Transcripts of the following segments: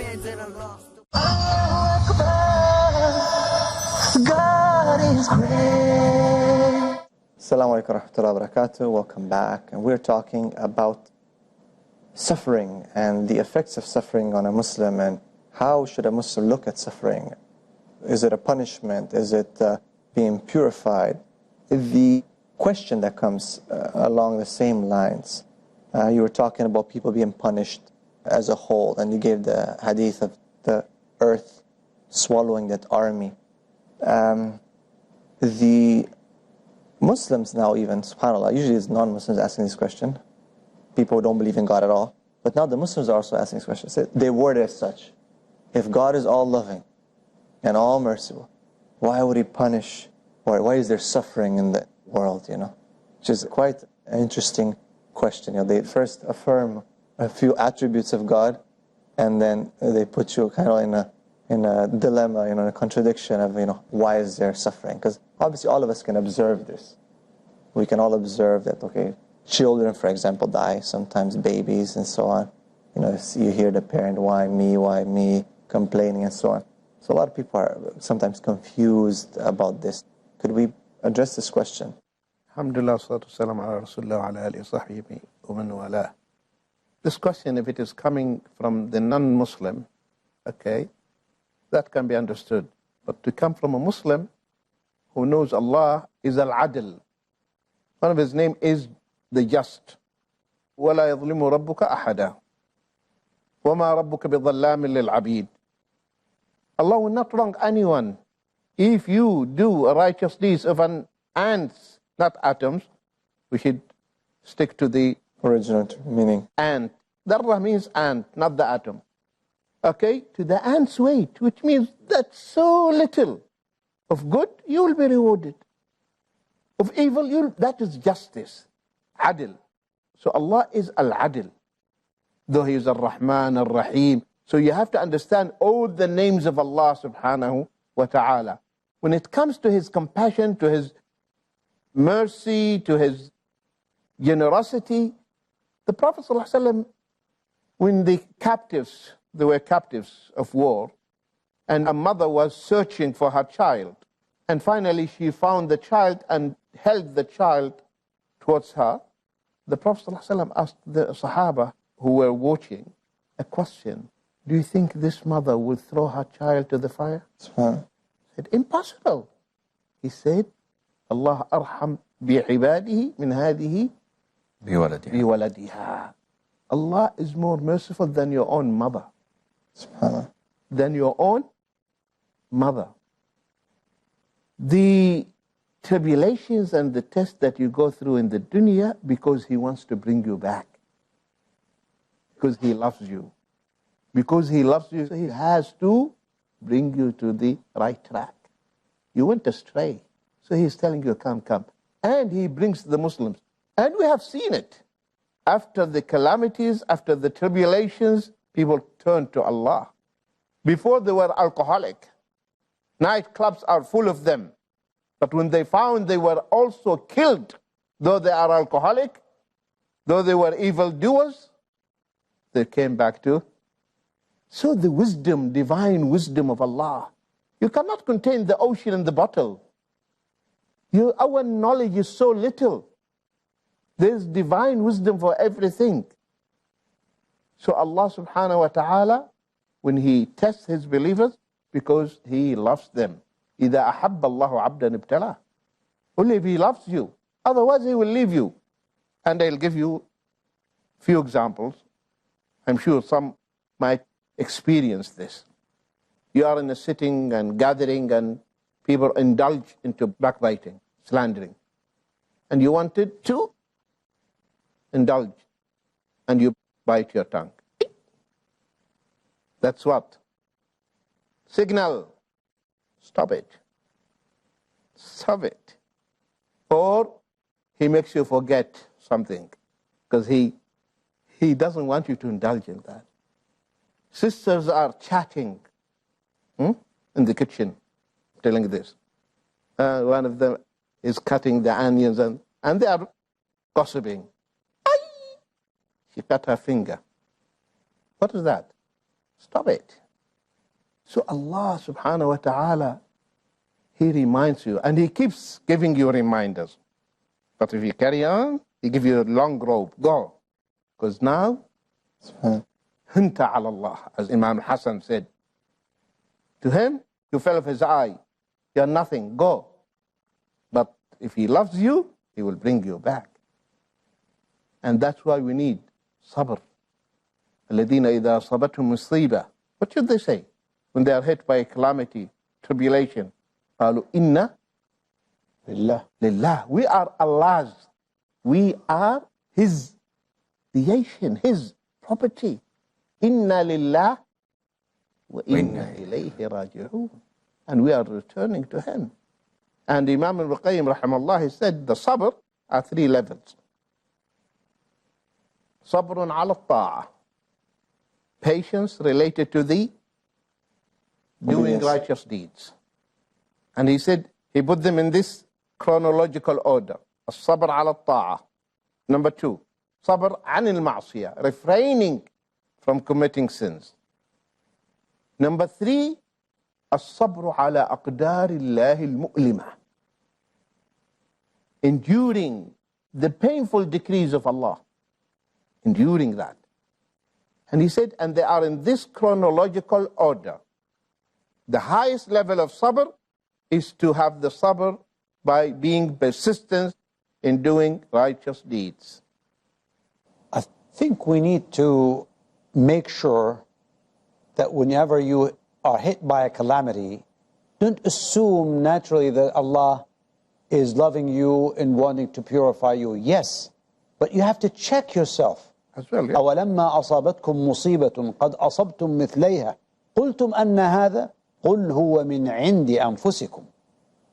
hands and I lost. God is great. Assalamu alaikum warahmatullahi wabarakatuh. Welcome back. And we're talking about suffering and the effects of suffering on a Muslim, and how should a Muslim look at suffering. Is it a punishment? Is it being purified? The question that comes along the same lines, you were talking about people being punished as a whole, and you gave the hadith of the earth swallowing that army. The Muslims now, even, subhanAllah, usually it's non-Muslims asking this question, people who don't believe in God at all, but now the Muslims are also asking this question. They word it as such: if God is all-loving and all-merciful, why would He punish, or why is there suffering in the world, Which is quite an interesting question. They first affirm a few attributes of God, and then they put you kind of in a dilemma, in a contradiction of, why is there suffering? Because obviously all of us can observe this. We can all observe that, okay, children, for example, die, sometimes babies and so on. You hear the parent, why me, complaining and so on. So a lot of people are sometimes confused about this. Could we address this question? Alhamdulillah, salatu wassalamu ala rasulillah wa ala alihi wa sahbihi wa man walah. This question, if it is coming from the non-Muslim, okay, that can be understood. But to come from a Muslim who knows Allah is Al-Adl. One of His name is the Just. وَلَا يَظْلِمُ رَبُّكَ أَحَدًا وَمَا رَبُّكَ بِظَلَّامٍ لِلْعَبِيدِ. Allah will not wrong anyone. If you do a righteous deed of an ants, not atoms, we should stick to the original meaning. Ant. Darra means ant, not the atom. Okay? To the ant's weight, which means that so little of good, you will be rewarded. Of evil, that is justice. Adil. So Allah is Al-Adil. Though He is Ar-Rahman, Ar-Rahim. So you have to understand all the names of Allah subhanahu wa ta'ala. When it comes to His compassion, to His mercy, to His generosity, the Prophet ﷺ, when they were captives of war, and a mother was searching for her child, and finally she found the child and held the child towards her, the Prophet ﷺ asked the Sahaba who were watching a question: do you think this mother will throw her child to the fire? He said, impossible. He said, Allah arham bi'ibadihi min hadihi biwaladiha. Allah is more merciful than your own mother. Than your own mother. The tribulations and the tests that you go through in the dunya, because He wants to bring you back. Because He loves you. Because He loves you, so He has to bring you to the right track. You went astray. So He's telling you, come. And He brings the Muslims. And we have seen it. After the calamities, after the tribulations, people turn to Allah. Before they were alcoholic. Nightclubs are full of them. But when they found they were also killed, though they are alcoholic, though they were evildoers, they came back to. So the wisdom, divine wisdom of Allah, you cannot contain the ocean in the bottle. Our knowledge is so little. There's divine wisdom for everything. So Allah subhanahu wa ta'ala, when He tests His believers, because He loves them. إِذَا أَحَبَّ اللَّهُ عَبْدًا ابْتَلَاهُ. Only if He loves you. Otherwise He will leave you. And I'll give you a few examples. I'm sure some might experience this. You are in a sitting and gathering, and people indulge into backbiting, slandering. And you wanted to indulge, and you bite your tongue. That's what? Signal. Stop it. Stop it. Or he makes you forget something, because he doesn't want you to indulge in that. Sisters are chatting in the kitchen, telling this. One of them is cutting the onions, and they are gossiping. She cut her finger. What is that? Stop it. So Allah subhanahu wa ta'ala, He reminds you, and He keeps giving you reminders. But if you carry on, He gives you a long rope. Go. Because now, Hunta ala Allah, as Imam Hassan said. To him, you fell off his eye. You're nothing. Go. But if He loves you, He will bring you back. And that's why we need sabr. الَّذِينَ إِذَا أَصَابَتْهُمْ مُصِيبَةٌ. What should they say when they are hit by a calamity, tribulation? قَالُوا إِنَّا لِلَّهِ. We are Allah's. We are His creation, His property. إِنَّا لِلَّهِ وَإِنَّا إِلَيْهِ رَاجِعُونَ. And we are returning to Him. And Imam al-Qayyim rahimahullah, he said the sabr are 3 levels. Sabrun ala ta'a. Patience related to the doing righteous deeds. And he said, he put them in this chronological order. As-sabr ala ta'a. Number 2, sabr anil ma'siyah, refraining from committing sins. Number 3, as-sabr ala aqdarillahi al-mu'limah. Enduring the painful decrees of Allah. Enduring that. And he said, and they are in this chronological order. The highest level of sabr is to have the sabr by being persistent in doing righteous deeds. I think we need to make sure that whenever you are hit by a calamity, don't assume naturally that Allah is loving you and wanting to purify you. Yes, but you have to check yourself. As well, yeah. أَوَلَمَّا أَصَابَتْكُم مُّصِيبَةٌ قَدْ أَصَبْتُم مِّثْلَيْهَا قُلْتُمْ أَنَّ هَذَا قُلْ هُوَ مِنْ عِنْدِ أَنفُسِكُمْ.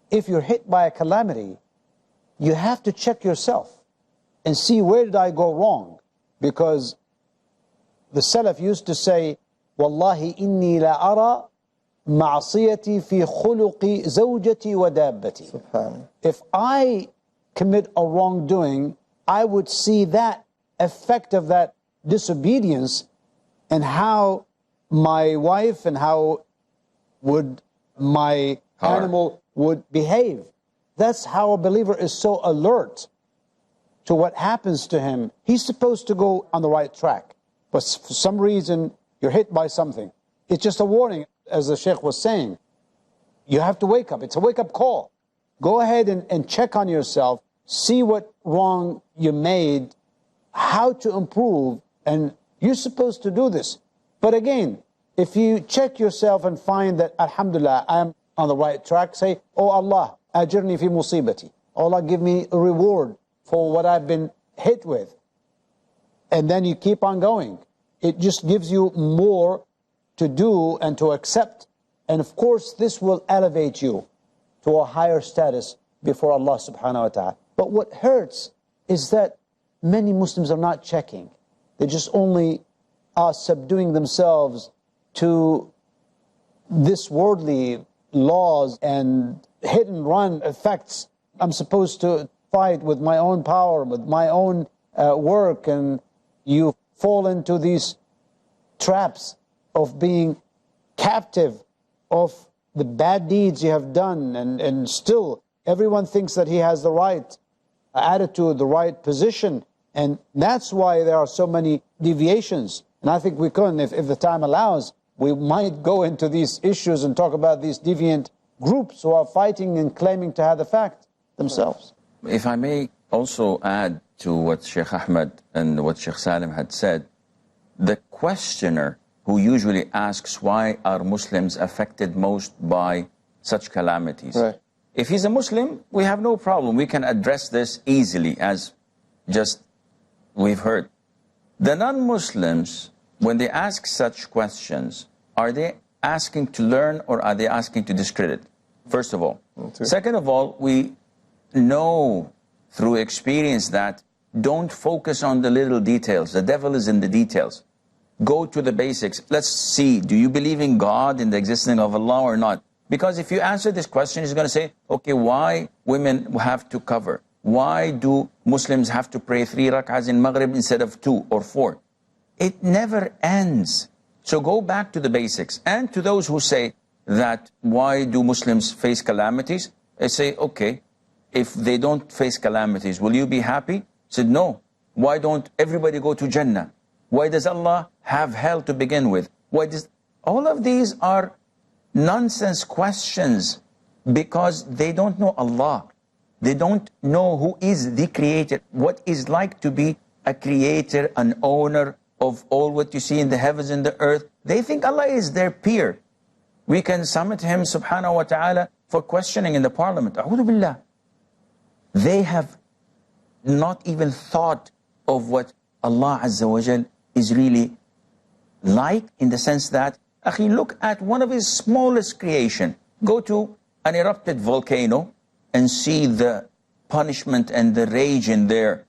If you're hit by a calamity, you have to check yourself and see, where did I go wrong? Because the Salaf used to say, وَاللَّهِ إِنِّي لَأَرَى مَعْصِيَتِي فِي خُلُقِ زَوْجَتِي وَدَابَّتِي. If I commit a wrongdoing, I would see that effect of that disobedience and how my wife and how would my animal would behave. That's how a believer is so alert to what happens to him. He's supposed to go on the right track, but for some reason you're hit by something. It's just a warning, as the Sheikh was saying. You have to wake up. It's a wake-up call. Go ahead and check on yourself, see what wrong you made, how to improve, and you're supposed to do this. But again, if you check yourself and find that, alhamdulillah, I'm on the right track, say, oh Allah, ajirni fi musibati. Allah, give me a reward for what I've been hit with. And then you keep on going. It just gives you more to do and to accept. And of course, this will elevate you to a higher status before Allah subhanahu wa ta'ala. But what hurts is that many Muslims are not checking. They just only are subduing themselves to this worldly laws and hit and run effects. I'm supposed to fight with my own power, with my own work, and you fall into these traps of being captive of the bad deeds you have done, and still everyone thinks that he has the right attitude, the right position, and that's why there are so many deviations. And I think we can, if the time allows, we might go into these issues and talk about these deviant groups who are fighting and claiming to have the fact themselves. If I may also add to what Sheikh Ahmed and what Sheikh Salim had said, the questioner who usually asks why are Muslims affected most by such calamities. Right. If he's a Muslim, we have no problem. We can address this easily, as just we've heard. The non-Muslims, when they ask such questions, are they asking to learn or are they asking to discredit? First of all. Second of all, we know through experience that don't focus on the little details. The devil is in the details. Go to the basics. Let's see, do you believe in God, in the existence of Allah or not? Because if you answer this question, he's going to say, okay, why women have to cover? Why do Muslims have to pray 3 rak'ahs in Maghrib instead of 2 or 4? It never ends. So go back to the basics. And to those who say that why do Muslims face calamities? I say, okay, if they don't face calamities, will you be happy? I said, no. Why don't everybody go to Jannah? Why does Allah have hell to begin with? Why does... All of these are nonsense questions because they don't know Allah. They don't know who is the creator, what is like to be a creator, an owner of all what you see in the heavens and the earth. They think Allah is their peer. We can summit him, subhanahu wa ta'ala, for questioning in the parliament. A'udhu billah. They have not even thought of what Allah Azza wa Jal is really like, in the sense that, akhi, look at one of his smallest creation. Go to an erupted volcano and see the punishment and the rage in there.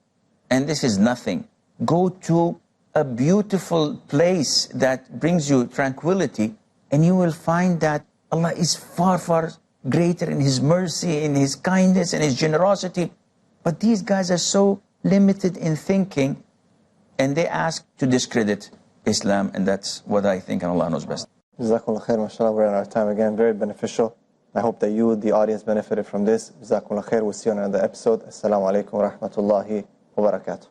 And this is nothing. Go to a beautiful place that brings you tranquility, and you will find that Allah is far, far greater in His mercy, in His kindness, and His generosity. But these guys are so limited in thinking, and they ask to discredit Islam, and that's what I think, and Allah knows best. Jazakumullah khair, mashallah, we're in our time again. Very beneficial. I hope that you, the audience, benefited from this. Jazakumullah khair. We'll see you on another episode. Assalamu alaikum wa rahmatullahi wa barakatuh.